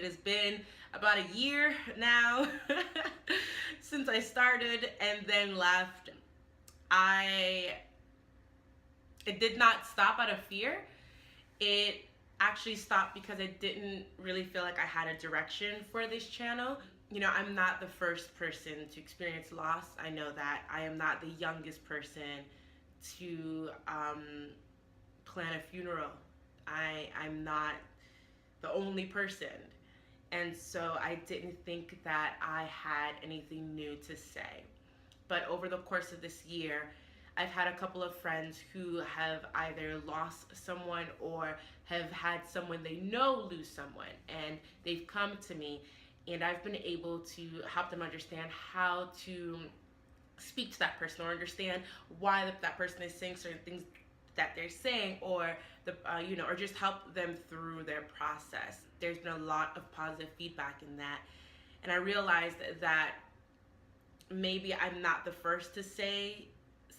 It has been about a year now since I started and then left. It did not stop out of fear. It actually stopped because I didn't really feel like I had a direction for this channel. You know, I'm not the first person to experience loss. I know that. I am not the youngest person to plan a funeral. I'm not the only person. And so I didn't think that I had anything new to say. But over the course of this year, I've had a couple of friends who have either lost someone or have had someone they know lose someone, and they've come to me and I've been able to help them understand how to speak to that person or understand why that person is saying certain things that they're saying, or or just help them through their process. There's been a lot of positive feedback in that, and I realized that maybe I'm not the first to say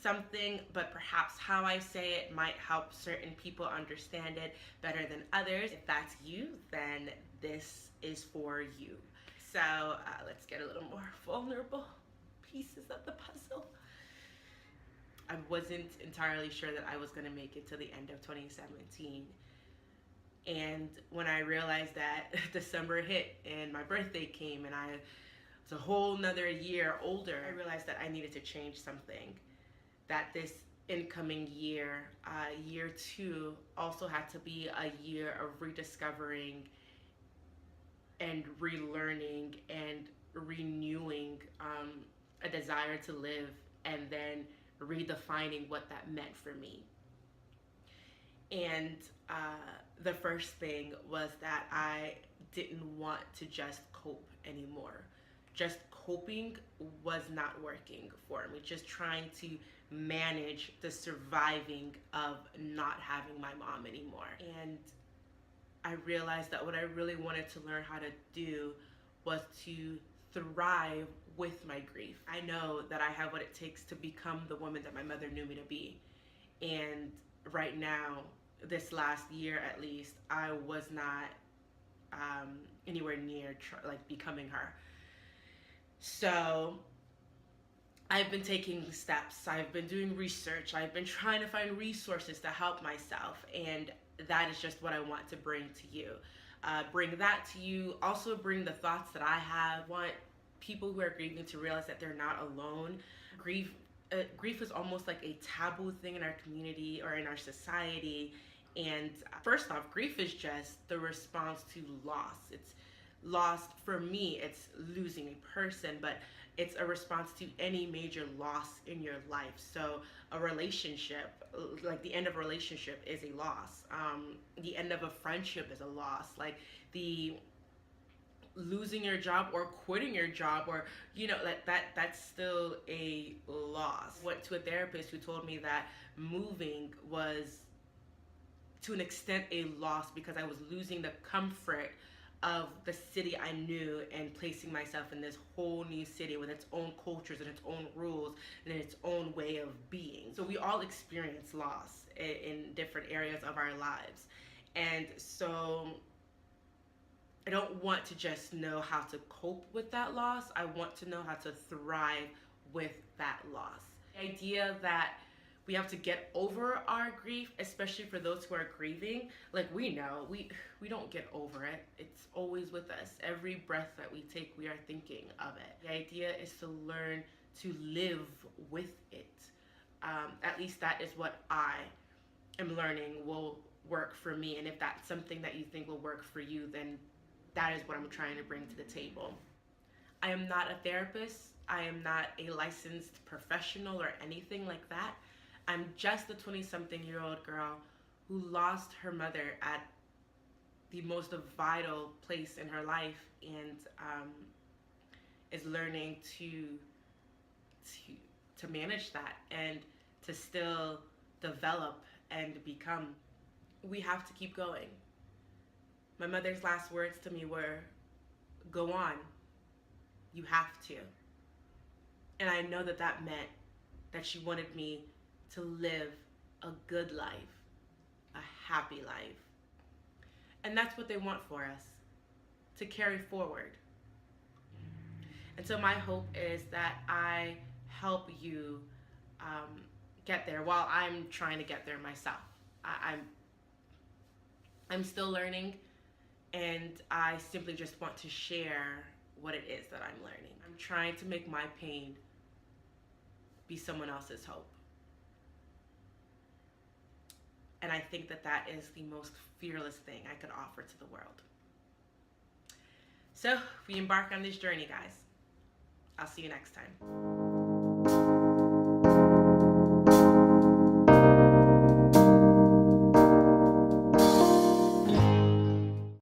something, but perhaps how I say it might help certain people understand it better than others. If that's you, then this is for you. So let's get a little more vulnerable pieces of the puzzle. I wasn't entirely sure that I was going to make it to the end of 2017. And when I realized that December hit and my birthday came and I was a whole nother year older, I realized that I needed to change something. That this incoming year, year 2, also had to be a year of rediscovering and relearning and renewing a desire to live, and then redefining what that meant for me. And the first thing was that I didn't want to just cope anymore. Just coping was not working for me. Just trying to manage the surviving of not having my mom anymore. And I realized that what I really wanted to learn how to do was to thrive with my grief. I know that I have what it takes to become the woman that my mother knew me to be. And right now, this last year at least, I was not anywhere near becoming her. So I've been taking steps, I've been doing research, I've been trying to find resources to help myself, and that is just what I want to bring to you. Bring that to you, also bring the thoughts that I have. I want people who are grieving to realize that they're not alone. Grief is almost like a taboo thing in our community or in our society, and first off, grief is just the response to loss. It's loss, for me, it's losing a person, but it's a response to any major loss in your life. So a relationship, like the end of a relationship is a loss. The end of a friendship is a loss. Like the losing your job or quitting your job, or that's still a loss. Went to a therapist who told me that moving was to an extent a loss because I was losing the comfort of the city I knew and placing myself in this whole new city with its own cultures and its own rules and its own way of being. So we all experience loss in different areas of our lives. And so I don't want to just know how to cope with that loss. I want to know how to thrive with that loss. The idea that we have to get over our grief, especially for those who are grieving. Like, we know, we don't get over it. It's always with us. Every breath that we take, we are thinking of it. The idea is to learn to live with it. At least that is what I am learning will work for me. And if that's something that you think will work for you, then that is what I'm trying to bring to the table. I am not a therapist. I am not a licensed professional or anything like that. I'm just a 20-something-year-old girl who lost her mother at the most vital place in her life, and is learning to manage that and to still develop and become. We have to keep going. My mother's last words to me were, "Go on. You have to." And I know that that meant that she wanted me to live a good life, a happy life. And that's what they want for us, to carry forward. And so my hope is that I help you get there while I'm trying to get there myself. I'm still learning, and I simply just want to share what it is that I'm learning. I'm trying to make my pain be someone else's hope. And I think that that is the most fearless thing I could offer to the world. So we embark on this journey, guys. I'll see you next time.